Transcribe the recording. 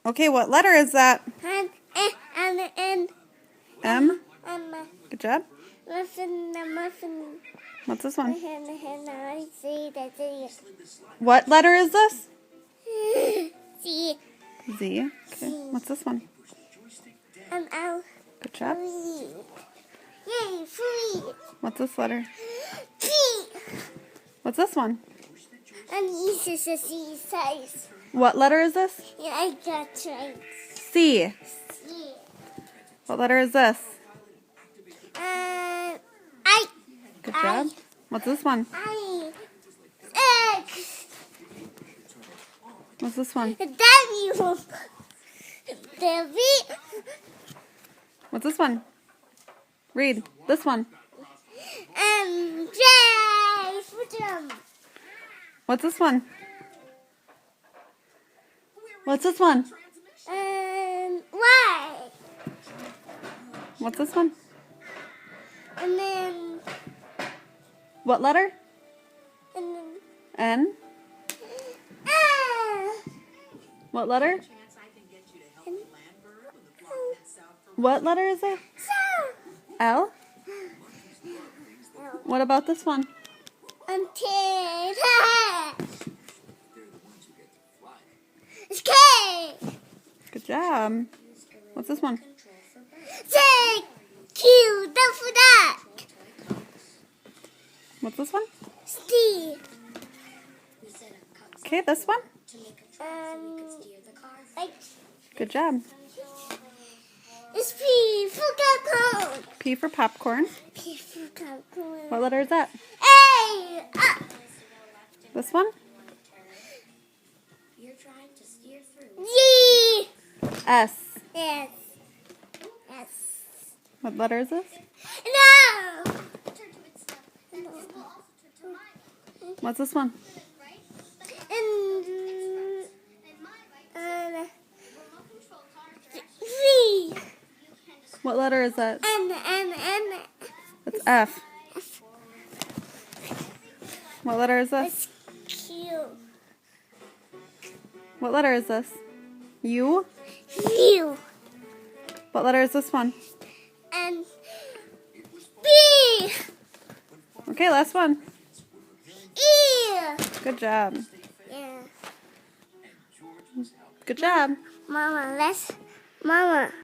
Okay, what letter is that? N. M? Good job. Muffin. What's this one? I see that What letter is this? C. Z. Okay, what's this one? L. Good job. Yay, free. What's this letter? P. What's this one? And this is a C size. What letter is this? Yeah, I got right. C. C. What letter is this? I. Good job. What's this one? X. What's this one? W. The V. What's this one? Read. This one. J. Freedom. What's this one? What's this one? Y. What's this one? And then. What letter? And then. N. What letter? What letter is it? L? What about this one? Until. It's K. Good job. What's this one? J. Q. For that. What's this one? C. Okay, this one. H. Good job. It's P for popcorn. P for popcorn. P for popcorn. What letter is that? A. This one? G. S. S. What letter is this? No. What's this one? V. What letter is that? N. It's F. What letter is this? It's Q. What letter is this? U. U. What letter is this one? And B. Okay, last one. E. Good job. Yeah. Good job. Mama.